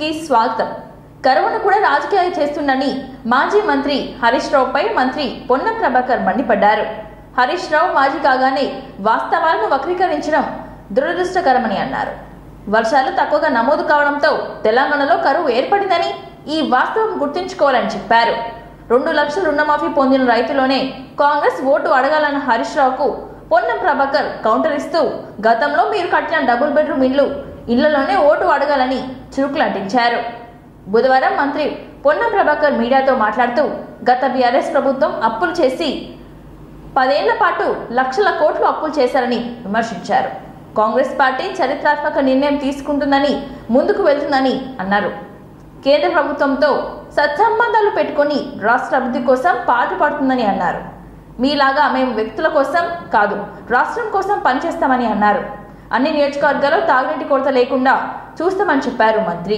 న్యూస్కి స్వాగతం. కరువును కూడా రాజకీయాలు చేస్తుందని మాజీ మంత్రి హరీష్ రావుపై మంత్రి పొన్నం ప్రభాకర్ మండిపడ్డారు. హరీష్ రావు మాజీ కాగానే వాస్తవాలను వక్రీకరించడం దురదృష్టకరమని అన్నారు. వర్షాలు తక్కువగా నమోదు కావడంతో తెలంగాణలో కరువు ఏర్పడిందని, ఈ వాస్తవం గుర్తుంచుకోవాలని చెప్పారు. 2 లక్షల రుణమాఫీ పొందిన రైతులోనే కాంగ్రెస్ ఓటు అడగాలన్న హరీష్ రావుకు పొన్నం ప్రభాకర్ కౌంటర్ ఇస్తూ, గతంలో మీరు కట్టిన డబుల్ బెడ్రూమ్ ఇళ్లలోనే ఓటు అడగాలని చురుకులంటించారు. బుధవారం మంత్రి పొన్నం ప్రభాకర్ మీడియాతో మాట్లాడుతూ, గత బీఆర్ఎస్ ప్రభుత్వం అప్పులు చేసి 10 ఏళ్ల పాటు లక్షల కోట్లు అప్పులు చేశారని విమర్శించారు. కాంగ్రెస్ పార్టీ చరిత్రాత్మక నిర్ణయం తీసుకుంటుందని, ముందుకు వెళ్తుందని అన్నారు. కేంద్ర ప్రభుత్వంతో సత్సంబంధాలు పెట్టుకుని రాష్ట్ర అభివృద్ధి కోసం పాటుపడుతుందని అన్నారు. మీలాగా మేము వ్యక్తుల కోసం కాదు, రాష్ట్రం కోసం పనిచేస్తామని అన్నారు. అన్ని నియోజకవర్గాల్లో తాగునీటి కొరత లేకుండా చూస్తామని చెప్పారు మంత్రి.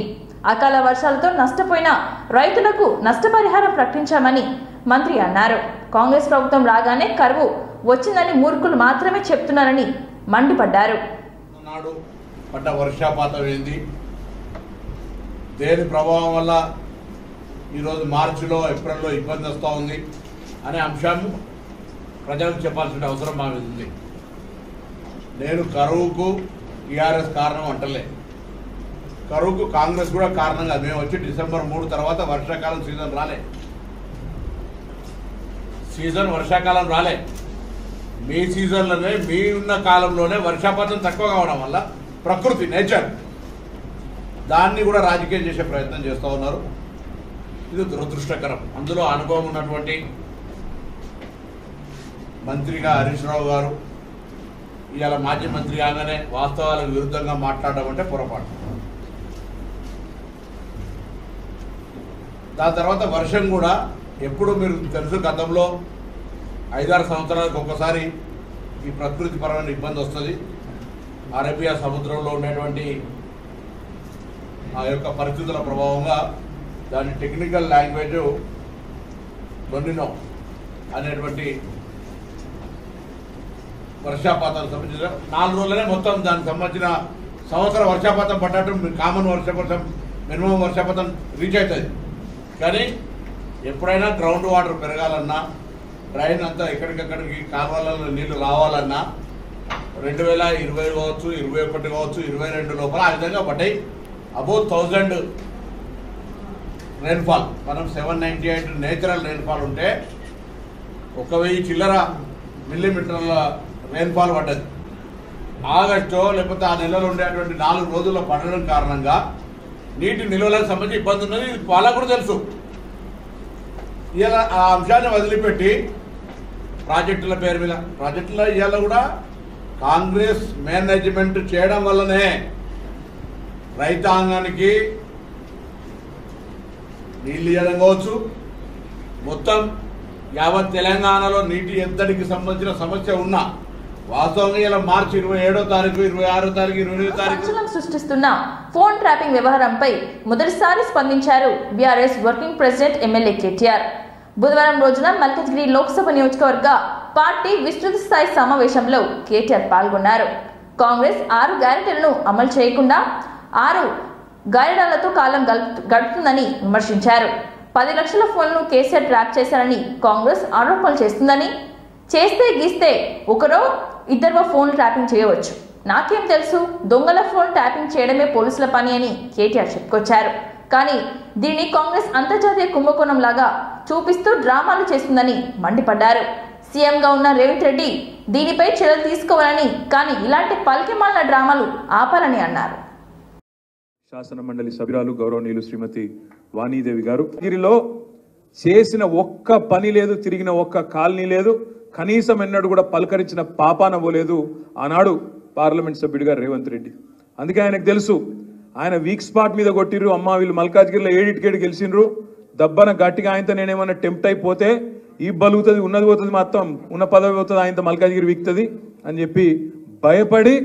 అకాల వర్షాలతో నష్టపోయిన రైతులకు నష్టపరిహారం ప్రకటించామని మంత్రి అన్నారు. కాంగ్రెస్ ప్రభుత్వం రాగానే కరువు వచ్చిందని మూర్ఖులు మాత్రమే చెప్తున్నారని మండిపడ్డారు. పడ్డ వర్షపాతం ఏంది, దేని ప్రభావం వల్ల ఈరోజు మార్చిలో ఏప్రిల్లో ఇబ్బంది వస్తూ ఉంది అనే అంశాన్ని ప్రజలకు చెప్పాల్సిన అవసరం మా మీద ఉంది. నేను కరువుకు టీఆర్ఎస్ కారణం అంటలే, కరువుకు కాంగ్రెస్ కూడా కారణం కాదు. మేము వచ్చి డిసెంబర్ 3 తర్వాత వర్షాకాలం సీజన్ వర్షాకాలం రాలే. మీ సీజన్లోనే, మీ ఉన్న కాలంలోనే వర్షాపాతం తక్కువ కావడం వల్ల ప్రకృతి నేచర్ దాన్ని కూడా రాజకీయం చేసే ప్రయత్నం చేస్తూ ఉన్నారు. ఇది దురదృష్టకరం. అందులో అనుభవం ఉన్నటువంటి మంత్రిగా హరీష్ రావు గారు ఇవాళ మాజీ మంత్రి కాగానే వాస్తవాలకు విరుద్ధంగా మాట్లాడడం అంటే పొరపాటు. దాని తర్వాత వర్షం కూడా ఎప్పుడు మీరు తెలుసు, గతంలో 5-6 సంవత్సరాలకు ఒకసారి ఈ ప్రకృతిపరమైన ఇబ్బంది వస్తుంది. అరేబియా సముద్రంలో ఉండేటువంటి ఆ యొక్క పరిస్థితుల ప్రభావంగా దాని టెక్నికల్ లాంగ్వేజ్ లొనినో అనేటువంటి వర్షాపాతాలకు సంబంధించిన 4 రోజులనే మొత్తం దానికి సంబంధించిన సంవత్సర వర్షాపాతం పడ్డట్టు కామన్ వర్షపాతం, మినిమం వర్షపాతం రీచ్ అవుతుంది. కానీ ఎప్పుడైనా గ్రౌండ్ వాటర్ పెరగాలన్నా, డ్రైన్ అంతా ఎక్కడికక్కడికి కాలువలలో నీళ్లు రావాలన్నా 2020 కావచ్చు, 21 కావచ్చు, 22 లోపల ఆ విధంగా పడ్డాయి. Above 1000 rainfall. మనం 798 నేచురల్ రెయిన్ఫాల్ ఉంటే 1000 చిల్లర మిల్లీమీటర్ల రెయిన్ఫాల్ పడ్డది. ఆగస్టు లేకపోతే ఆ నెలలో ఉండేటువంటి 4 రోజుల్లో పడడం కారణంగా నీటి నిల్వలకు సంబంధించి ఇబ్బంది ఉన్నది. వాళ్ళకు కూడా తెలుసు. ఇలా ఆ అంశాన్ని వదిలిపెట్టి ప్రాజెక్టుల పేరు మీద, ప్రాజెక్టుల ఇవాళ కూడా కాంగ్రెస్ మేనేజ్మెంట్ చేయడం వల్లనే రైతాంగానికి నీళ్ళు ఇవ్వడం కావచ్చు, మొత్తం యావత్ తెలంగాణలో నీటి ఎద్దడికి సంబంధించిన సమస్య ఉన్నా వాస్తవంగా ఇలా మార్చి 27వ తారీఖు, 26వ తారీఖు, 28వ తారీఖు సృష్టిస్తున్న ఫోన్ ట్రాపింగ్ వ్యవహారంపై మొదటిసారి స్పందించారు BRS working president MLA KTR. బుధవారం రోజున మల్కాజ్గిరి లోక్సభ నియోజకవర్గ పార్టీ విస్తృత స్థాయి సమావేశంలో కేటీఆర్ పాల్గొన్నారు. కాంగ్రెస్ 6 గ్యారెంటీలను అమలు చేయకుండా 6 గాలిడాలతో కాలం గడుపుతుందని విమర్శించారు. 10 లక్షల ఫోన్లను కేసీఆర్ ట్రాప్ చేశారని కాంగ్రెస్ ఆరోపణలు చేస్తుందని, చేస్తే గీస్తే 1-2 ఫోన్ ట్రాపింగ్ చేయవచ్చు, నాకేం తెలుసు, దొంగల ఫోన్ ట్యాపింగ్ చేయడమే పోలీసుల పని అని కేటీఆర్ చెప్పుకొచ్చారు. కానీ దీన్ని కాంగ్రెస్ అంతర్జాతీయ కుంభకోణం లాగా చూపిస్తూ డ్రామాలు చేస్తుందని మండిపడ్డారు. సీఎంగా ఉన్న రేవంత్ రెడ్డి దీనిపై చర్యలు తీసుకోవాలని, కానీ ఇలాంటి పలికిమాలిన డ్రామాలు ఆపాలని అన్నారు. శాసన మండలి సభ్యురాలు గౌరవనీయులు శ్రీమతి వాణీదేవి గారు, గిరిలో చేసిన ఒక్క పని లేదు, తిరిగిన ఒక్క కాలనీ లేదు, కనీసం ఎన్నడూ కూడా పలకరించిన పాపాన పోలేదు ఆనాడు పార్లమెంట్ సభ్యుడిగా రేవంత్ రెడ్డి. అందుకే ఆయనకు తెలుసు, ఆయన వీక్ స్పాట్ మీద కొట్టిర్రు. అమ్మ వీళ్ళు మల్కాజ్గిరిలో 7 గెలిచిండ్రు, దబ్బన గట్టిగా ఆయనతో నేనేమన్నా టెంప్ట్ అయిపోతే ఈ బలుగుతుంది, ఉన్నది పోతుంది, మొత్తం ఉన్న పదవి పోతుంది, ఆయనతో మల్కాజ్గిరి వీక్తుంది అని చెప్పి భయపడి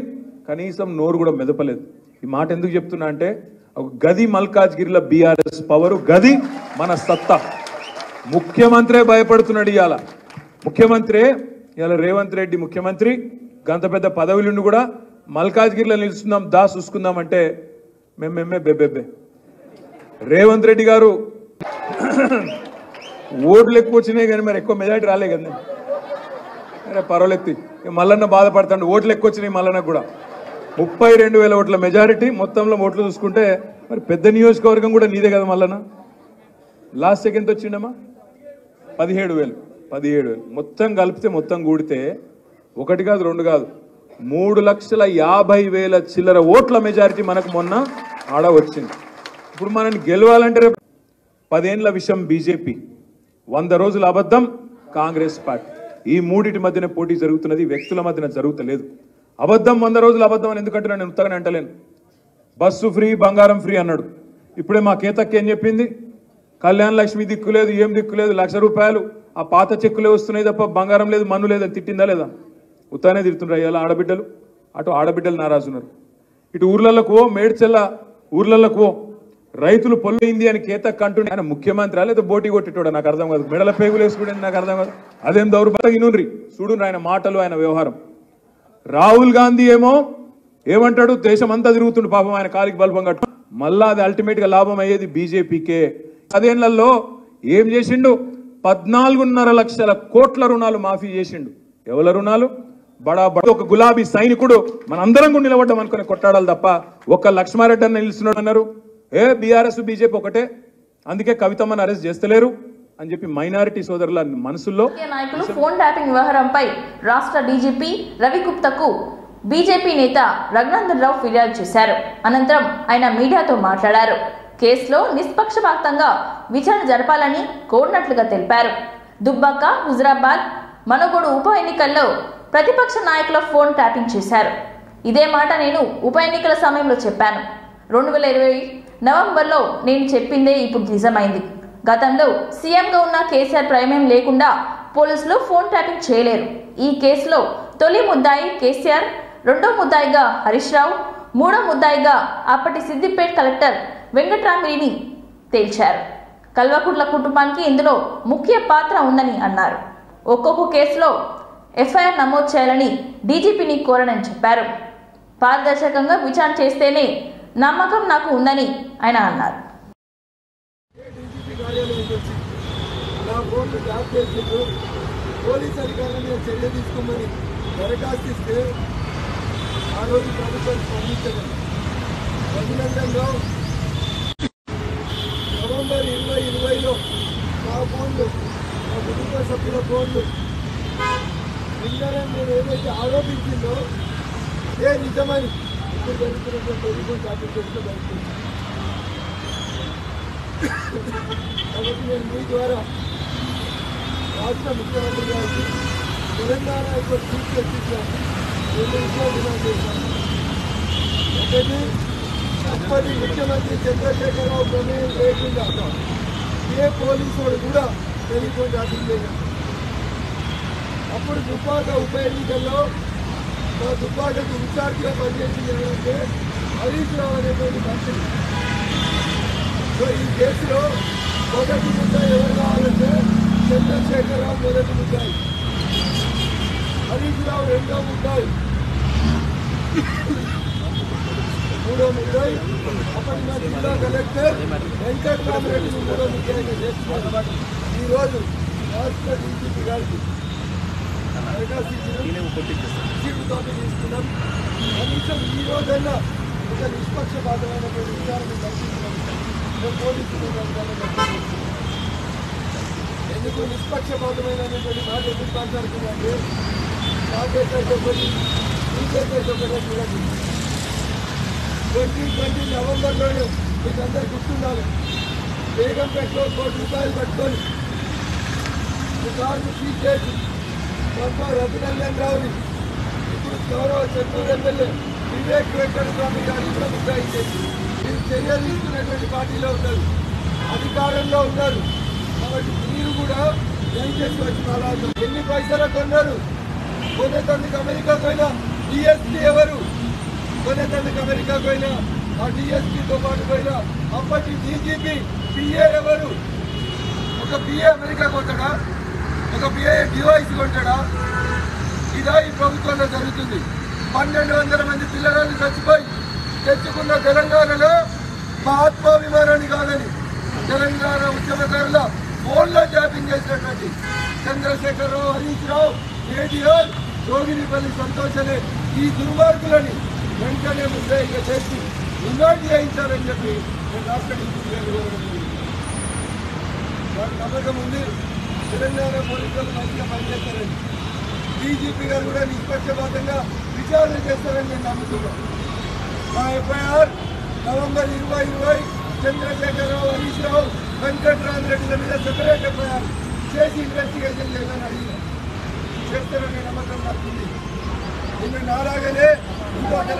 కనీసం నోరు కూడా మెదపలేదు. ఈ మాట ఎందుకు చెప్తున్నా అంటే, ఒక గది మల్కాజ్గిరిలో బీఆర్ఎస్ పవరు, గది మన సత్తా. ముఖ్యమంత్రే భయపడుతున్నాడు ఇవాళ. ముఖ్యమంత్రి ఇవాళ రేవంత్ రెడ్డి ముఖ్యమంత్రి, గంత పెద్ద పదవులుండి కూడా మల్కాజ్గిరిలో నిలుస్తున్నాం, చూసుకుందాం అంటే మేమే బెబ్బెబ్బే రేవంత్ రెడ్డి గారు ఓట్లు ఎక్కువ వచ్చినాయి కానీ మరి ఎక్కువ మెజారిటీ రాలే కదా. అరే పర్వాలేదు, మల్లన్న బాధపడతాడు. ఓట్లు ఎక్కువ వచ్చినాయి మల్లన్న కూడా. 32,000 ఓట్ల మెజారిటీ. మొత్తంలో ఓట్లు చూసుకుంటే మరి పెద్ద నియోజకవర్గం కూడా నీదే కదా మల్లన్న. లాస్ట్ సెకండ్ వచ్చిండమ్మా 17,000 మొత్తం కలిపితే, మొత్తం కూడితే 1 కాదు 2 కాదు 3,50,000 చిల్లర ఓట్ల మెజారిటీ మనకు మొన్న ఆడ వచ్చింది. ఇప్పుడు మనని గెలవాలంటే 10 ఏళ్ల విషయం బీజేపీ, 100 రోజుల అబద్ధం కాంగ్రెస్ పార్టీ. ఈ మూడింటి మధ్యన పోటీ జరుగుతున్నది, వ్యక్తుల మధ్యన జరుగుతలేదు. అబద్ధం 100 రోజుల అబద్ధం అని ఎందుకంటే నేను ఉత్తగానే అంటలేను. బస్సు ఫ్రీ, బంగారం ఫ్రీ అన్నాడు. ఇప్పుడే మా కేతక్క ఏం చెప్పింది? కళ్యాణ లక్ష్మి దిక్కు లేదు, ఏం దిక్కు లేదు, ₹1,00,000 ఆ పాత చెక్కులే వస్తున్నాయి తప్ప బంగారం లేదు, మన్ను లేదని తిట్టిందా లేదా? ఉత్తానే తిడుతున్నారు ఇలా ఆడబిడ్డలు. అటు ఆడబిడ్డలు నారాజున్నారు. ఇటు ఊర్లలోకి మేడ్చెల్ల ఊర్లలోకి రైతులు పొల్లైంది అని కేతక్క అంటూ ఆయన ముఖ్యమంత్రి లేదా బోటీ కొట్టేటోడా నాకు అర్థం కాదు. మెడల పేగులు వేసుకుంటే నాకు అర్థం కాదు. అదేం దౌర్భాగ్యునుండ్రి చూడు ఆయన మాటలు, ఆయన వ్యవహారం. రాహుల్ గాంధీ ఏమో ఏమంటాడు? దేశం అంతా తిరుగుతుండు పాపం, ఆయన కాలికి బల్బం కట్టు. మళ్ళా అది అల్టిమేట్ గా లాభం అయ్యేది బీజేపీకే. 10 ఏళ్లలో ఏం చేసిండు? 14.5 లక్షల కోట్ల రుణాలు మాఫీ చేసిండు. ఎవరి రుణాలు? బడా బడా. ఒక గులాబీ సైనికుడు మనందరం కూడా నిలబడ్డాం అనుకుని కొట్టాడాలి తప్ప ఒక్క లక్ష్మారెడ్డి అన్న నిలుస్తున్నాడు అన్నారు. బీఆర్ఎస్ బీజేపీ ఒకటే, అందుకే కవితమ్మని అరెస్ట్ చేస్తలేరు అని చెప్పి మైనారిటీ సోదరుల మనసుల్లో. నాయకులు ఫోన్ ట్యాపింగ్ వ్యవహారంపై రాష్ట్ర డీజీపీ రవిగుప్తకు బీజేపీ నేత రఘునందన్ రావు ఫిర్యాదు చేశారు. అనంతరం ఆయన మీడియాతో మాట్లాడారు. కేసులో నిష్పక్షపాతంగా విచారణ జరపాలని కోరినట్లుగా తెలిపారు. దుబ్బాక, హుజరాబాద్, మనుగోడు ఉప ఎన్నికల్లో ప్రతిపక్ష నాయకుల ఫోన్ ట్యాపింగ్ చేశారు. ఇదే మాట నేను ఉప ఎన్నికల సమయంలో చెప్పాను. 2020 నవంబర్లో నేను చెప్పిందే ఇప్పుడు నిజమైంది. గతంలో సీఎంగా ఉన్న కేసీఆర్ ప్రమేయం లేకుండా పోలీసులు ఫోన్ ట్యాపింగ్ చేయలేరు. ఈ కేసులో తొలి ముద్దాయి కేసీఆర్, రెండో ముద్దాయిగా హరీష్ రావు, మూడో ముద్దాయిగా అప్పటి సిద్దిపేట కలెక్టర్ వెంకట్రామిని తేల్చారు. కల్వకుట్ల కుటుంబానికి ఇందులో ముఖ్య పాత్ర ఉందని అన్నారు. ఒక్కొక్క కేసులో ఎఫ్ఐఆర్ నమోదు చేయాలని డీజీపీని కోరనని చెప్పారు. పారదర్శకంగా విచారణ చేస్తేనే నమ్మకం నాకు ఉందని ఆయన అన్నారు. పోలీస్ అధికారులను చర్య తీసుకోమని దరఖాస్తు ఇస్తే ఆ రోజు ప్రభుత్వం స్పందించలేదు. రఘునందన్ రావు నవంబర్ 2020లో మా ఫోన్లు, మా కుటుంబ సభ్యుల ఫోన్లు విన్నారని నేను ఏదైతే ఆరోపించిందో అదే నిజమని ఇప్పుడు జరుగుతున్నటువంటి టెలిఫోన్ ట్యాపింగ్ కేసులో బయటకు. కాబట్టి నేను మీ ద్వారా రాష్ట్ర ముఖ్యమంత్రి గారికి, తెలంగాణ యొక్క చీఫ్ జస్టిస్ గారికి 2 విషయాలు డిమాండ్ చేశాను. ఒకటి, అప్పటి ముఖ్యమంత్రి చంద్రశేఖరరావు ప్రమేయం లేకుండా ఏ పోలీసు వాడు కూడా టెలిఫోన్ ట్యాపింగ్ చేశారు. అప్పుడు దుబ్బాక ఉప ఎన్నికల్లో మా దుబ్బాకకు ఇన్ఛార్జిగా పనిచేసింది ఏంటంటే హరీష్ రావు అనేటువంటి మంత్రి. సో ఈ కేసులో మొదటి ముద్దాయి ఎవరు కావాలంటే చంద్రశేఖరరావు మొదటి ముద్దాయి, హరీష్ రావు రెండో ముద్దాయి, మూడో ముద్దాయి అప్పటి మా జిల్లా కలెక్టర్ వెంకట్రామరెడ్డిని మూడో ముద్దాయిగా చేస్తున్నారు. ఈరోజు రాష్ట్ర డీజీపీ గారికి కాపీ తీసుకున్నాం. కనీసం ఈ రోజైనా ఒక నిష్పక్షపాతమైనటువంటి విచారణ కల్పించడం పోలీసులు. ఎందుకు నిష్పక్షపాతమైనటువంటి మాట ఎందుకు మాట్లాడుతుందంటే కాంగ్రెస్ అయితే ఒకటి, బీజేపీ అయితే ఒకటే చూడండి. 2020 నవంబర్లోనే మీకు అందరు గుర్తుండాలి. బేగంపేటలో ₹1,00,00,000 పట్టుకొని కార్డు సీజ్ చేసి రఘునందన్ రావుని ఇప్పుడు గౌరవ చెన్నూరు ఎమ్మెల్యే వివేక్ వెంకటస్వామి గారిని కూడా ముద్దాయించేసి మీరు చర్యలు తీసుకున్నటువంటి పార్టీలో ఉన్నారు, అధికారంలో ఉన్నారు. కాబట్టి మీరు కూడా దయచేసి వచ్చి మాట్లాడతారు. ఎన్ని పైసలు కొన్నారు? కొనేతందుకు అమెరికా పోయినా డిఎస్పీ ఎవరు? కొనేతందుకు అమెరికా పోయినా ఆ డిఎస్పీతో పాటు పోయినా అప్పటి డీజీపీ పిఏ ఎవరు? ఒక పిఏ అమెరికా కొట్టాడా? ఒక పిఏ డివైస్ కొంటాడా? ఇదా ఈ ప్రభుత్వంలో జరుగుతుంది. 1,200 మంది పిల్లలను చచ్చిపోయి తెచ్చుకున్న తెలంగాణలో మా ఆత్మాభిమానాన్ని కాదని తెలంగాణ ఉద్యమకారుల ఫోన్లో ట్యాపింగ్ చేసినటువంటి చంద్రశేఖరరావు, హరీష్ రావు, కేటీఆర్, జోగినిపల్లి సంతోష్ అనే ఈ దుర్మార్గులని వెంటనే ముద్దాయిగా చేసి రిమాండ్ చేయించాలని చెప్పి నేను రాష్ట్ర నమ్మకం ఉంది. తెలంగాణ పోలీసులు మంచిగా పనిచేస్తారని, డీజీపీ గారు కూడా నిష్పక్షపాతంగా విచారణ చేస్తారని నేను నమ్ముతున్నాను. మా ఎఫ్ఐఆర్ నవంబర్ 2020 చంద్రశేఖరరావు, హరీష్ రావు, వెంకట్రామరెడ్డిల మీద సెపరేట్ ఎఫ్ఐఆర్ చేసి ఇన్వెస్టిగేషన్ చేయాలని అడిగిన చేస్తారని నమ్మకం నాకుంది. నిన్న నాలాగనే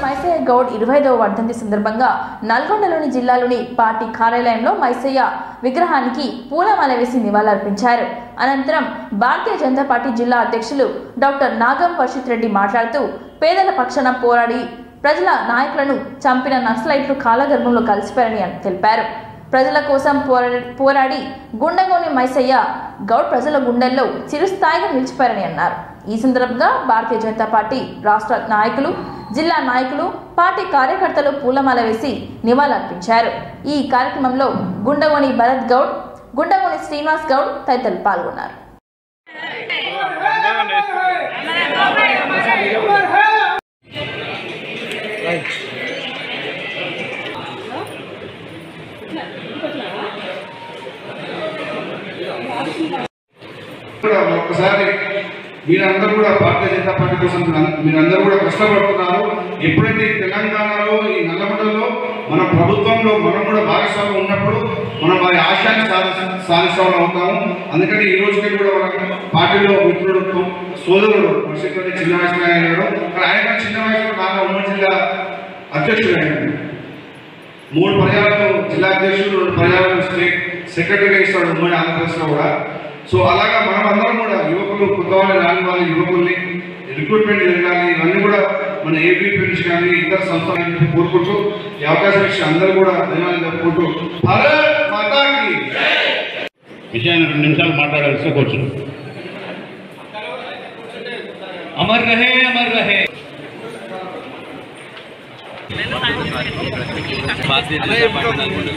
మైసయ్య గౌడ్ 25వ వర్ధంతి సందర్భంగా నల్గొండలోని జిల్లాలోని పార్టీ కార్యాలయంలో మైసయ్య విగ్రహానికి పూలమాల వేసి నివాళులర్పించారు. అనంతరం భారతీయ జనతా పార్టీ జిల్లా అధ్యక్షులు డాక్టర్ నాగం వర్షిత్ రెడ్డి మాట్లాడుతూ పేదల పక్షాన పోరాడి ప్రజల నాయకులను చంపిన నక్సలైట్లు కాలగర్భంలో కలిసిపోయారని తెలిపారు. ప్రజల కోసం పోరాడి గుండెగోని మైసయ్య గౌడ్ ప్రజల గుండెల్లో చిరుస్థాయిగా నిలిచిపోయారని అన్నారు. ఈ సందర్భంగా భారతీయ జనతా పార్టీ రాష్ట్ర నాయకులు, జిల్లా నాయకులు, పార్టీ కార్యకర్తలు పూలమాల వేసి నివాళులర్పించారు. ఈ కార్యక్రమంలో గుండెగోని భరత్ గౌడ్, గుండెగోని శ్రీనివాస్ గౌడ్ తదితరులు పాల్గొన్నారు. ఒక్కసారి మీరందరూ కూడా భారతీయ జనతా పార్టీ కోసం మీరందరూ కూడా కష్టపడుతున్నారు. ఎప్పుడైతే తెలంగాణలో ఈ నల్లగొండలో మన ప్రభుత్వంలో మనం కూడా భాగస్వామ్యం ఉన్నప్పుడు మనం వారి ఆశయాన్ని సాధించడం అవుతాము. అందుకని ఈ రోజుకి కూడా మన పార్టీలో మిత్రుడు సోదరుడు వర్షిత్ చిన్న వయసులో అయ్యాడు. ఆయన చిన్న వయసులో నాగా ఉమ్మడి జిల్లా అధ్యక్షుడు అయ్యాడు. 3 పర్యాయాలు జిల్లా అధ్యక్షుడు, 2 పర్యాయాలు స్టేట్ సెక్రటరీగా ఇస్తాడు ఉమ్మడి ఆంధ్రప్రదేశ్లో కూడా. సో అలాగా మనం అందరం కూడా యువకులు, కొత్త వాళ్ళు, రాని వాళ్ళ యువకుల్ని రిక్రూట్మెంట్ జరగాలి. ఇవన్నీ కూడా మన ఏబీపీ నుంచి కానీ ఇతర సంస్థలు కోరుకుంటూ ఈ అవకాశం ఇచ్చి అందరూ కూడా ధన్యవాదాలు చెప్పుకుంటూ భారత్ మాతాకి విషయాన్ని 2 నిమిషాలు మాట్లాడాల్సి కూర్చున్నాం. అమర్ రహే అమర్ రహే. భారతీయ జనతా పార్టీ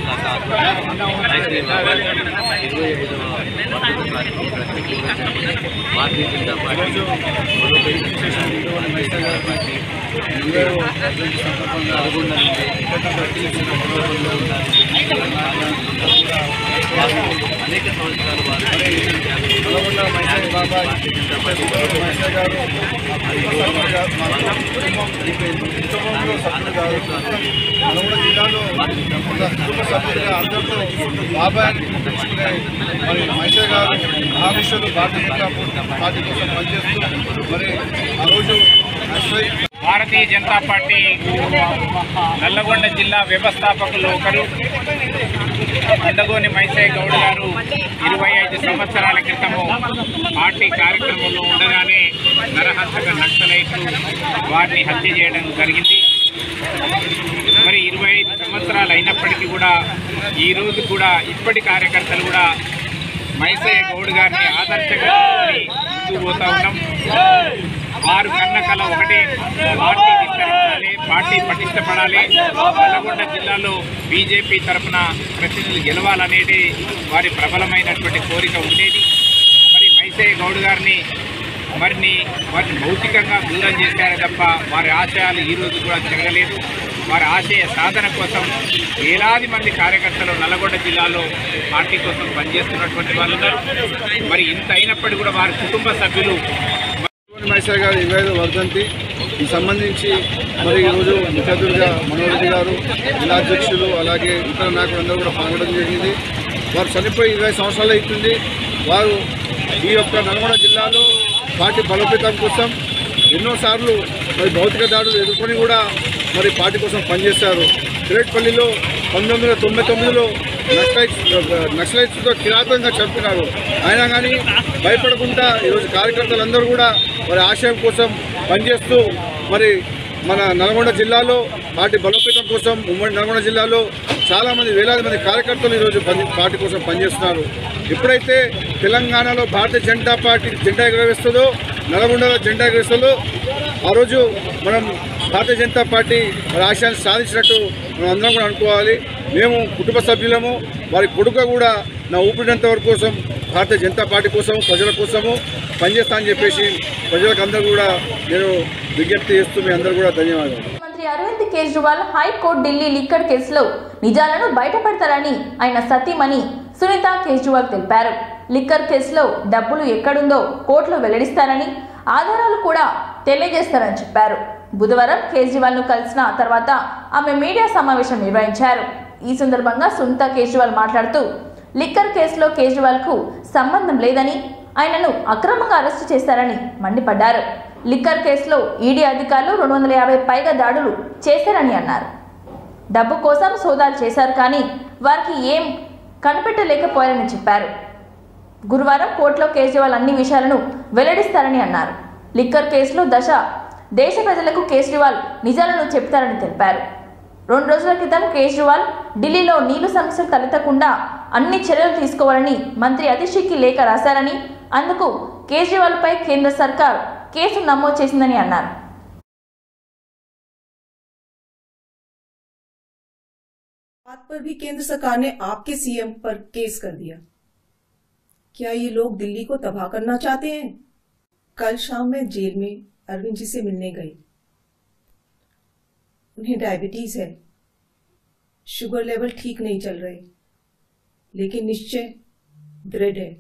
అనేక సంవత్సరాలు నల్గొండ జిల్లాలో కుటుంబ సభ్యులుగా అందరితో బాబాయ్ మరి మైసయ్య గారు ఆఫీసులు భారతీయ జనతా పార్టీ కోసం పనిచేస్తూ మరి ఆ రోజు భారతీయ జనతా పార్టీ నల్లగొండ జిల్లా వ్యవస్థాపకులు ఒకరు గుండెగోని మైసయ్య గౌడ్ గారు 25 సంవత్సరాల క్రితము పార్టీ కార్యక్రమంలో ఉండగానే నరహంతక నక్సలైట్లు వారిని హత్య చేయడం జరిగింది. మరి 25 సంవత్సరాలు అయినప్పటికీ కూడా ఈరోజు కూడా ఇప్పటి కార్యకర్తలు కూడా మైసయ్య గౌడ్ గారిని ఆదర్శంగా ముందుకు పోతా ఉన్నాం. వారు కన్న కళ ఒకటే, పార్టీ విస్తరించాలి, పార్టీ పటిష్టపడాలి, నల్లగొండ జిల్లాలో బీజేపీ తరఫున ప్రతినిధులు గెలవాలనేది వారి ప్రబలమైనటువంటి కోరిక ఉండేది. మరి మైసయ్య గౌడ్ గారిని వారిని భౌతికంగా దూరం చేశారే తప్ప వారి ఆశయాలు ఈరోజు కూడా జరగలేదు. వారి ఆశయ సాధన కోసం వేలాది మంది కార్యకర్తలు నల్లగొండ జిల్లాలో పార్టీ కోసం పనిచేస్తున్నటువంటి వాళ్ళు ఉన్నారు. మరి ఇంత అయినప్పటికీ కూడా వారి కుటుంబ సభ్యులు మైసయ్య గారు 25వ వర్ధంతి ఈ సంబంధించి మరి ఈరోజు ముఖ్య అతిథిగా మనోహర్ రెడ్డి గారు, జిల్లా అధ్యక్షులు, అలాగే ఇతర నాయకులందరూ కూడా పాల్గొనడం జరిగింది. వారు చనిపోయి 20 సంవత్సరాలు అవుతుంది. వారు ఈ యొక్క నల్గొండ జిల్లాలో పార్టీ బలోపేతం కోసం ఎన్నోసార్లు మరి భౌతిక దాడులు ఎదుర్కొని కూడా మరి పార్టీ కోసం పనిచేశారు. తిరేట్పల్లిలో 1999లో నక్సలైట్స్తో కిరాతకంగా చంపినారు. అయినా కానీ భయపడకుండా ఈరోజు కార్యకర్తలందరూ కూడా మరి ఆశయం కోసం పనిచేస్తూ మరి మన నల్గొండ జిల్లాలో పార్టీ బలోపేతం కోసం ఉమ్మడి నల్గొండ జిల్లాలో చాలామంది వేలాది మంది కార్యకర్తలు ఈరోజు పార్టీ కోసం పనిచేస్తున్నారు. ఎప్పుడైతే తెలంగాణలో భారతీయ జనతా పార్టీ జెండా ఎగరవేస్తుందో, నల్గొండలో జెండా ఎగరవేస్తుందో ఆ రోజు మనం భారతీయ జనతా పార్టీ మరి ఆశయాన్ని సాధించినట్టు మనం అందరం కూడా అనుకోవాలి. మేము కుటుంబ సభ్యులము, వారి కొడుకు కూడా నా ఊపిరినంత వరకు కోసం భారతీయ జనతా పార్టీ కోసం ప్రజల కోసము పనిచేస్తా అని చెప్పేసి ప్రజలకు అందరూ కూడా నేను విజ్ఞప్తి చేస్తూ మీ అందరూ కూడా ధన్యవాదాలు. మంత్రి అరవింద్ కేజ్రీవాల్ హైకోర్టు ఢిల్లీ లిక్కర్ కేసులో నిజాలను బయటపడతారని ఆయన సతీమణి సునీత కేజ్రీవాల్ తెలిపారు. లిక్కర్ కేసులో డబ్బులు ఎక్కడుందో కోర్టులో వెల్లడిస్తారని ఆధారాలు కూడా తెలియజేస్తారని చెప్పారు. బుధవారం కేజ్రీవాల్ ను కలిసిన తర్వాత ఆమె మీడియా సమావేశం నిర్వహించారు. ఈ సందర్భంగా సునీత కేజ్రీవాల్ మాట్లాడుతూ లిక్కర్ కేసులో కేజ్రీవాల్ కు సంబంధం లేదని, ఆయనను అక్రమంగా అరెస్టు చేశారని మండిపడ్డారు. లిక్కర్ కేసులో ఈడీ అధికారులు 250 పైగా దాడులు చేశారని అన్నారు. డబ్బు కోసం సోదాలు చేశారు కానీ వారికి ఏం కనిపెట్టలేకపోయారని చెప్పారు. గురువారం కోర్టులో కేజ్రీవాల్ అన్ని విషయాలను వెల్లడిస్తారని అన్నారు. లిక్కర్ కేసులో దేశ ప్రజలకు కేజ్రీవాల్ నిజాలను చెప్తారని తెలిపారు. 2 రోజుల క్రితం కేజ్రీవాల్ ఢిల్లీలో నీళ్లు సమస్యలు తలెత్తకుండా అన్ని చర్యలు తీసుకోవాలని మంత్రి అతిషికి లేఖ రాశారని, అందుకు కేజ్రీవాల్ పై కేంద్ర సర్కార్ కేసు నమోదు చేసిందని అన్నారు. बात पर भी केंद्र सरकार ने आपके सीएम पर केस कर दिया। क्या ये लोग दिल्ली को तबाह करना चाहते हैं? कल शाम में जेल में अरविंद जी से मिलने गई। उन्हें डायबिटीज है, शुगर लेवल ठीक नहीं चल रहे, लेकिन निश्चय दृढ़ है।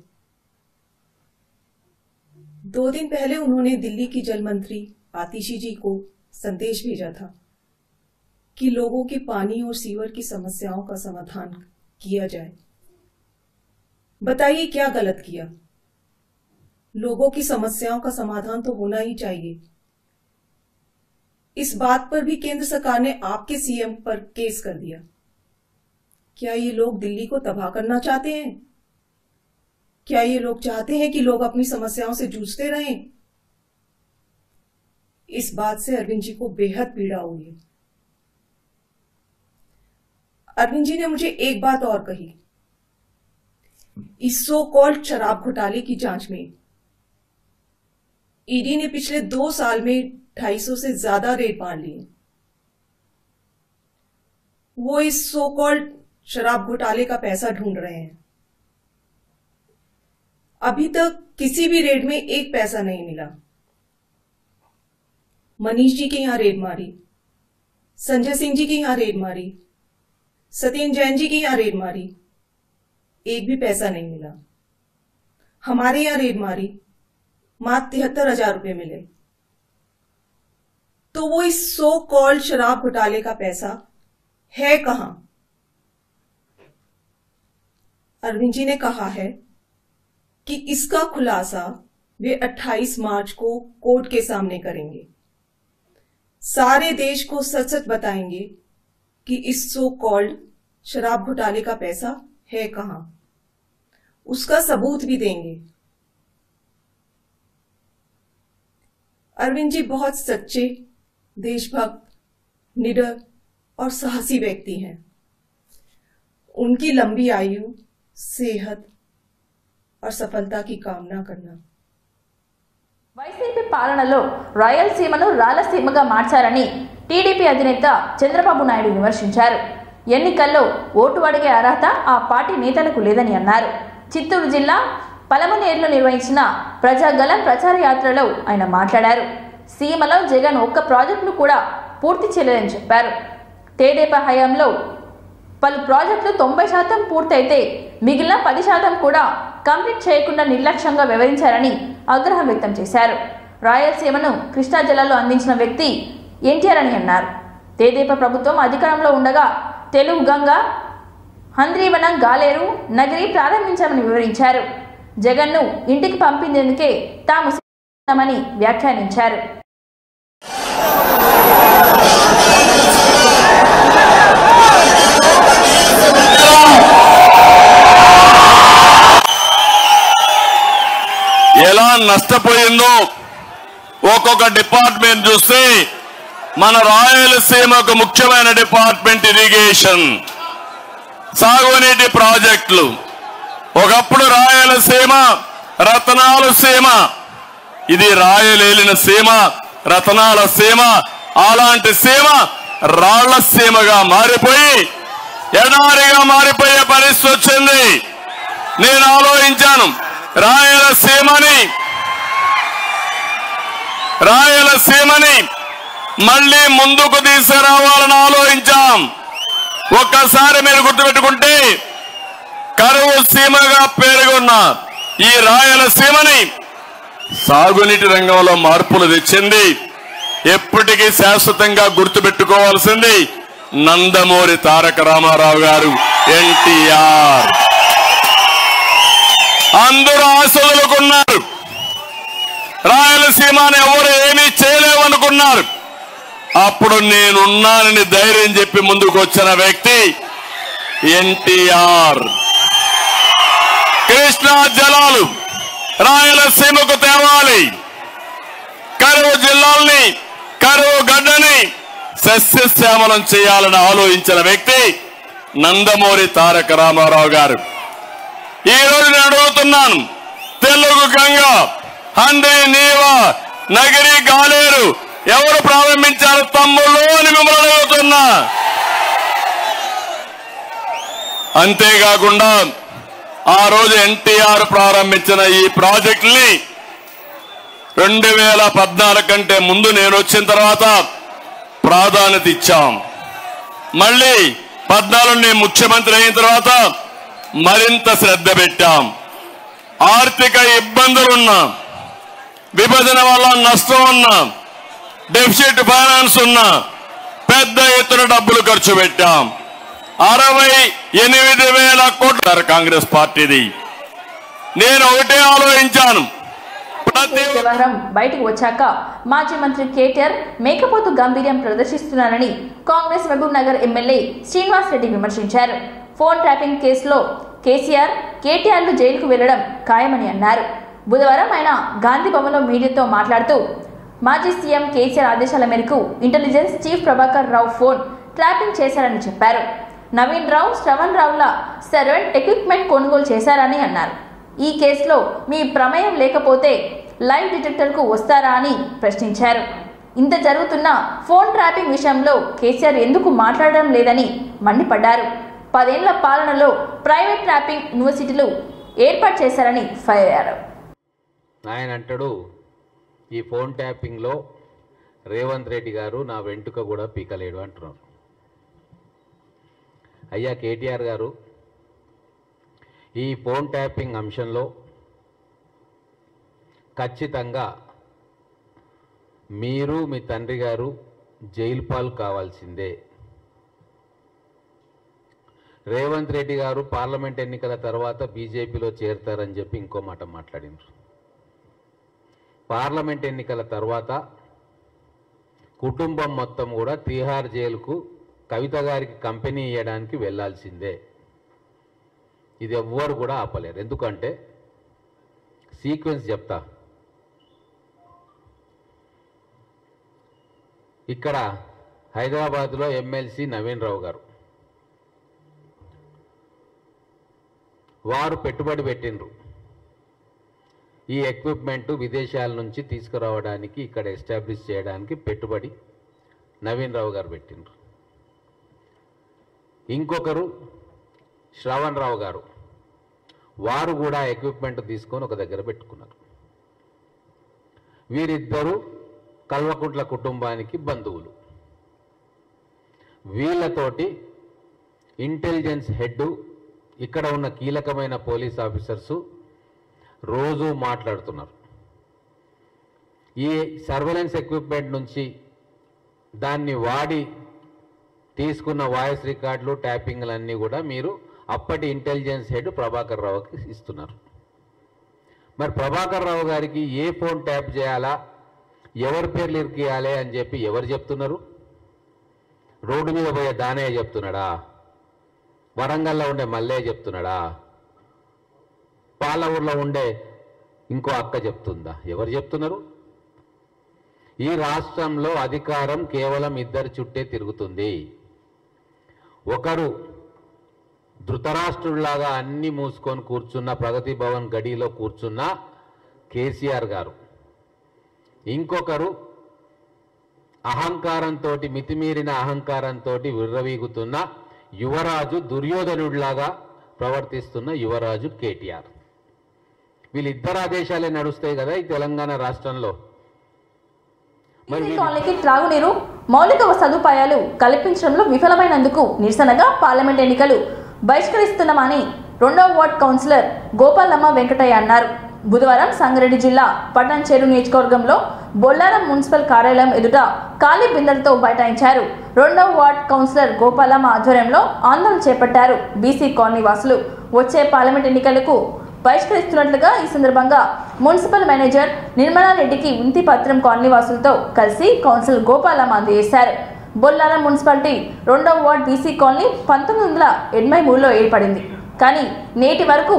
2 दिन पहले उन्होंने दिल्ली की जल मंत्री आतिशी जी को संदेश भेजा था कि लोगों की पानी और सीवर की समस्याओं का समाधान किया जाए। बताइए क्या गलत किया? लोगों की समस्याओं का समाधान तो होना ही चाहिए। इस बात पर भी केंद्र सरकार ने आपके सीएम पर केस कर दिया। क्या ये लोग दिल्ली को तबाह करना चाहते हैं? क्या ये लोग चाहते हैं कि लोग अपनी समस्याओं से जूझते रहें? इस बात से अरविंद जी को बेहद पीड़ा हुई है। अरविंद जी ने मुझे एक बात और कही। इस सो कॉल्ड शराब घोटाले की जांच में ईडी ने पिछले 2 साल में 250 से ज्यादा रेड मार लिए। वो इस सो कॉल्ड शराब घोटाले का पैसा ढूंढ रहे हैं। अभी तक किसी भी रेड में एक पैसा नहीं मिला। मनीष जी के यहां रेड मारी, संजय सिंह जी के यहां रेड मारी, सत्येंद्र जैन जी की यहां रेड मारी, एक भी पैसा नहीं मिला। हमारे यहां रेड मारी, मात्र 73,000 रुपए मिले। तो वो इस सो कॉल्ड शराब घोटाले का पैसा है कहां? अरविंद जी ने कहा है कि इसका खुलासा वे 28 मार्च को कोर्ट के सामने करेंगे। सारे देश को सच सच बताएंगे कि इस सो कॉल्ड शराब घोटाले का पैसा है कहां, उसका सबूत भी देंगे। अरविंद जी बहुत सच्चे, देशभक्त, निडर और साहसी व्यक्ति हैं। उनकी लंबी आयु, सेहत और सफलता की कामना करना। వైసీపీ పాలనలో రాయలసీమను రాలసీమగా మార్చారని టీడీపీ అధినేత చంద్రబాబు నాయుడు విమర్శించారు. ఎన్నికల్లో ఓటు అడిగే అర్హత ఆ పార్టీ నేతలకు లేదని అన్నారు. చిత్తూరు జిల్లా పలమనేరులో నిర్వహించిన ప్రజాగలం ప్రచార యాత్రలో ఆయన మాట్లాడారు. సీమలో జగన్ ఒక్క ప్రాజెక్టును కూడా పూర్తి చేయలేదని చెప్పారు. తెదేపా హయాంలో పలు ప్రాజెక్టులు 90% పూర్తయితే మిగిలిన 10% కూడా కంప్లీట్ చేయకుండా నిర్లక్ష్యంగా వ్యవహరించారని ఆగ్రహం వ్యక్తం చేశారు. రాయలసీమను కృష్ణా జిల్లాలో అందించిన వ్యక్తి ఎన్టీఆర్ అని అన్నారు. తెదేపా ప్రభుత్వం అధికారంలో ఉండగా తెలుగు గంగ, హంద్రీవనం, గాలేరు, నగిరి ప్రారంభించామని వివరించారు. జగన్ను ఇంటికి పంపించేందుకే తాము సిద్ధమని వ్యాఖ్యానించారు. ఎలా నష్టపోయిందో ఒక్కొక్క డిపార్ట్మెంట్ చూస్తే మన రాయలసీమకు ముఖ్యమైన డిపార్ట్మెంట్ ఇరిగేషన్, సాగునీటి ప్రాజెక్టులు. ఒకప్పుడు రాయలసీమ రతనాల సీమ, ఇది రాయలేలిన సీమ, రతనాల సీమ. అలాంటి సీమ రాళ్ల సీమగా మారిపోయి ఎడారిగా మారిపోయే పరిస్థితి వచ్చింది. నేను ఆలోచించాను, రాయలసీమని మళ్ళీ ముందుకు తీసుకురావాలని ఆలోచించాం. ఒక్కసారి మీరు గుర్తుపెట్టుకుంటే కరువు సీమగా పేరుగొన్న ఈ రాయలసీమని సాగునీటి రంగంలో మార్పులు తెచ్చింది. ఎప్పటికీ శాశ్వతంగా గుర్తుపెట్టుకోవాల్సింది నందమూరి తారక రామారావు గారు, ఎన్టీఆర్. అందరూ ఆశలుకున్నారు, రాయలసీమని ఎవరు ఏమీ చేయలేవనుకున్నారు. అప్పుడు నేనున్నానని ధైర్యం చెప్పి ముందుకు వచ్చిన వ్యక్తి ఎన్టీఆర్. కృష్ణా జలాలు రాయలసీమకు తేవాలి, కరువు జిల్లాల్ని, కరువు గడ్డని సస్యశ్యామలం చేయాలని ఆలోచించిన వ్యక్తి నందమూరి తారక రామారావు గారు. ఈ రోజు నేను అడుగుతున్నాను, తెలుగు గంగ, హండ్రి నీవ, నగిరి గాలేరు ఎవరు ప్రారంభించారు తమ్ముళ్ళు అని మిమ్మల్ని అడుగుతున్నా. అంతేకాకుండా ఆ రోజు ఎన్టీఆర్ ప్రారంభించిన ఈ ప్రాజెక్టుని 2014 కంటే ముందు నేను వచ్చిన తర్వాత ప్రాధాన్యత ఇచ్చాం. మళ్ళీ 14 నేను ముఖ్యమంత్రి అయిన తర్వాత మరింత శ్రద్ధ పెట్టాం. ఆర్థిక ఇబ్బందులున్నా, విభజన వల్ల నష్టం ఉన్నా, డెఫిసిట్ ఫైనాన్స్ ఉన్నా పెద్ద ఎత్తున డబ్బులు ఖర్చు పెట్టాం. 68,000 కోట్ల కాంగ్రెస్ పార్టీది. నేను ఒకటే ఆలోచించాను, వ్యవహారం బయటకు వచ్చాక మాజీ మంత్రి కేటీఆర్ మేకపోతు గంభీర్యం ప్రదర్శిస్తున్నారని కాంగ్రెస్ మహబూబ్ నగర్ ఎమ్మెల్యే శ్రీనివాస్ రెడ్డి విమర్శించారు. ఫోన్ ట్రాపింగ్ కేసులో కేసీఆర్, కేటీఆర్లు జైలుకు వెళ్లడం ఖాయమని అన్నారు. బుధవారం ఆయన గాంధీ భవన్లో మీడియాతో మాట్లాడుతూ మాజీ సీఎం కేసీఆర్ ఆదేశాల మేరకు intelligence chief Prabhakar Rao phone trapping చేశారని చెప్పారు. నవీన్ రావు, శ్రవణ్ రావుల సర్వెంట్ ఎక్విప్మెంట్ కొనుగోలు చేశారని అన్నారు. ఈ కేసులో మీ ప్రమేయం లేకపోతే లైవ్ డిటెక్టర్కు వస్తారా అని ప్రశ్నించారు. ఇంత జరుగుతున్న ఫోన్ ట్రాపింగ్ విషయంలో కేసీఆర్ ఎందుకు మాట్లాడడం లేదని మండిపడ్డారు. 10 ఏళ్ల పాలనలో ప్రైవేట్ ట్రాపింగ్ యూనివర్సిటీలు ఏర్పాటు చేశారని ఫైర్ అయ్యారు. ఆయన అంటాడు, ఈ ఫోన్ ట్యాపింగ్లో రేవంత్ రెడ్డి గారు నా వెంట్రుక కూడా పీకలేడు అంటున్నారు. అయ్యా కేటీఆర్ గారు, ఈ ఫోన్ ట్యాపింగ్ అంశంలో ఖచ్చితంగా మీరు మీ తండ్రి గారు జైలు పాలు కావాల్సిందే. రేవంత్ రెడ్డి గారు పార్లమెంట్ ఎన్నికల తర్వాత బీజేపీలో చేరతారని చెప్పి ఇంకో మాట మాట్లాడినారు. పార్లమెంట్ ఎన్నికల తర్వాత కుటుంబం మొత్తం కూడా తీహార్ జైలుకు కవిత గారికి కంపెనీ ఇవ్వడానికి వెళ్లాల్సిందే. ఇది ఎవ్వరు కూడా ఆపలేరు. ఎందుకంటే సీక్వెన్స్ చెప్తా. ఇక్కడ హైదరాబాద్లో ఎమ్మెల్సీ నవీన్ రావు గారు వారు పెట్టుబడి పెట్టినరు. ఈ ఎక్విప్మెంట్ విదేశాల నుంచి తీసుకురావడానికి, ఇక్కడ ఎస్టాబ్లిష్ చేయడానికి పెట్టుబడి నవీన్ రావు గారు పెట్టినరు. ఇంకొకరు శ్రవణ్ రావు గారు, వారు కూడా ఎక్విప్మెంట్ తీసుకొని ఒక దగ్గర పెట్టుకున్నారు. వీరిద్దరూ కల్వకుంట్ల కుటుంబానికి బంధువులు. వీళ్ళతోటి ఇంటెలిజెన్స్ హెడ్, ఇక్కడ ఉన్న కీలకమైన పోలీస్ ఆఫీసర్సు రోజు మాట్లాడుతున్నారు. ఈ సర్వేలెన్స్ ఎక్విప్మెంట్ నుంచి దాన్ని వాడి తీసుకున్న వాయిస్ రికార్డులు, ట్యాపింగ్లన్నీ కూడా మీరు అప్పటి ఇంటెలిజెన్స్ హెడ్ ప్రభాకర్ రావుకి ఇస్తున్నారు. మరి ప్రభాకర్ రావు గారికి ఏ ఫోన్ ట్యాప్ చేయాలా, ఎవరి పేర్లు ఇరికియాలి అని చెప్పి ఎవరు చెప్తున్నారు? రోడ్డు మీద పోయే దానయ్య చెప్తున్నాడా? వరంగల్లో ఉండే మల్లయ్య చెప్తున్నాడా? పాలఊరులో ఉండే ఇంకో అక్క చెప్తుందా? ఎవరు చెప్తున్నారు? ఈ రాష్ట్రంలో అధికారం కేవలం ఇద్దరి చుట్టే తిరుగుతుంది. ఒకరు ధృతరాష్ట్రుడిలాగా అన్ని మూసుకొని కూర్చున్న ప్రగతి భవన్ గడిలో కూర్చున్న కేసీఆర్ గారు, ఇంకొకరు అహంకారంతో, మితిమీరిన అహంకారంతో విర్రవీగుతున్న యువరాజు దుర్యోధనుడిలాగా ప్రవర్తిస్తున్న యువరాజు కేటీఆర్. వీళ్ళిద్దరు ఆదేశాలే నడుస్తాయి కదా ఈ తెలంగాణ రాష్ట్రంలో. కాలనీకి త్రాగునీరు మౌలిక సదుపాయాలు కల్పించడంలో విఫలమైనందుకు నిరసనగా పార్లమెంట్ ఎన్నికలు బహిష్కరిస్తున్నామని 2వ వార్డ్ కౌన్సిలర్ గోపాలమ్మ వెంకటయ్య అన్నారు. బుధవారం సంగారెడ్డి జిల్లా పటాన్చెరు నియోజకవర్గంలో బొల్లారం మున్సిపల్ కార్యాలయం ఎదుట ఖాళీ బిందెలతో బైఠాయించారు. 2వ వార్డ్ కౌన్సిలర్ గోపాలమ్మ ఆధ్వర్యంలో ఆందోళన చేపట్టారు. బీసీ కాలనీ వాసులు వచ్చే పార్లమెంట్ ఎన్నికలకు బహిష్కరిస్తున్నట్లుగా ఈ సందర్భంగా మున్సిపల్ మేనేజర్ నిర్మలారెడ్డికి వినతి పత్రం కాలనీ వాసులతో కలిసి కౌన్సిలర్ గోపాలమ్మ అందజేశారు. బొల్లారం మున్సిపాలిటీ 2వ వార్డ్ బీసీ కాలనీ 1983లో ఏర్పడింది. కానీ నేటి వరకు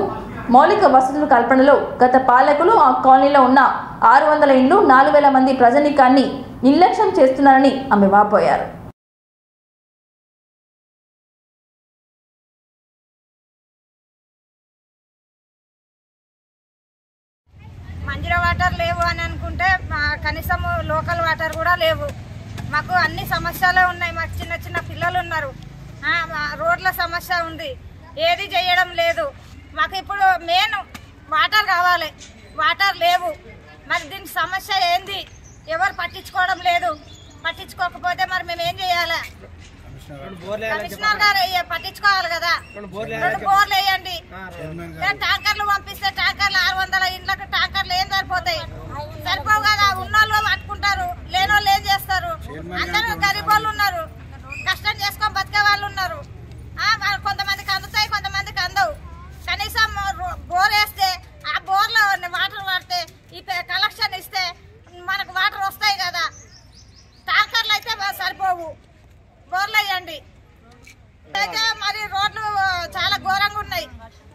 మౌలిక వసతుల కల్పనలో గత పాలకులు ఆ కాలనీలో ఉన్న 600 ఇండ్లు 4000 మంది ప్రజానీకాన్ని నిర్లక్ష్యం చేస్తున్నారని ఆమె వాపోయారు. మంజీరా వాటర్ లేవు అని అనుకుంటే కనీసం లోకల్ వాటర్ కూడా లేవు. మాకు అన్ని సమస్యలే ఉన్నాయి. మాకు చిన్న చిన్న పిల్లలు ఉన్నారు. రోడ్ల సమస్య ఉంది. ఏది చేయడం లేదు. మాకు ఇప్పుడు మెయిన్ వాటర్ కావాలి. వాటర్ లేవు. మరి దీని సమస్య ఏంది? ఎవరు పట్టించుకోవడం లేదు. పట్టించుకోకపోతే మరి మేము ఏం చేయాలి? కమిషనర్ గారు పట్టించుకోవాలి కదా. 2 బోర్లు వేయండి. ట్యాంకర్లు పంపిస్తే ట్యాంకర్లు 600 ఇండ్లకు ట్యాంకర్లు ఏం సరిపోతాయి? సరిపోవు కదా. ఉన్నోళ్ళు పట్టుకుంటారు, లేనోళ్ళు ఏం చేస్తారు? అందరూ గరీబ్ వాళ్ళు ఉన్నారు, కష్టం చేసుకొని బతికే వాళ్ళు ఉన్నారు. కొంతమందికి అందుతాయి, కొంతమందికి అందవు. కనీసం బోర్ వేస్తే ఆ బోర్లో వాటర్ పడితే ఈ కలెక్షన్ ఇస్తే మనకు వాటర్ వస్తాయి కదా. ట్యాంకర్లు అయితే సరిపోవు. బోర్లు వేయండి. అయితే మరి రోడ్లు చాలా ఘోరంగా ఉన్నాయి.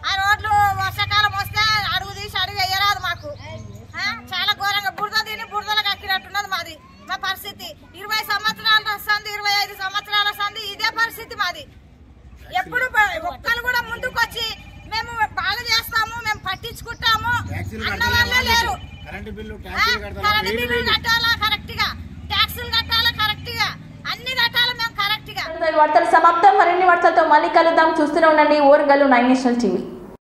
ఆ రోడ్లు వర్షాకాలం వస్తే అడుగు తీసి అడుగు వేయరాదు. మాకు చాలా ఘోరంగా బురద తిని బురదలు కక్కినట్టున్నది మాది. మా పరిస్థితి 20 సంవత్సరాలు వస్తుంది, 25 సంవత్సరాలు వస్తుంది. ఇదే పరిస్థితి మాది. ఎప్పుడు ఒక్కరు కూడా ముందుకు వచ్చి మేము బాగా చేస్తాము, మేము పట్టించుకుంటాము అన్న వాళ్ళే లేరు. కరెంటు బిల్లు కట్టాలా కరెక్ట్ గా, ట్యాక్సులు కట్టాలా కరెక్ట్ గా, అన్ని కట్టాలి మేము కరెక్ట్ గా. వార్తలు సమాప్తం. మరిన్ని వార్తలతో మళ్ళీ కలుద్దాం. చూస్తూనే ఉండండి ఓర్గల్లు 9 నేషనల్ టీవీ.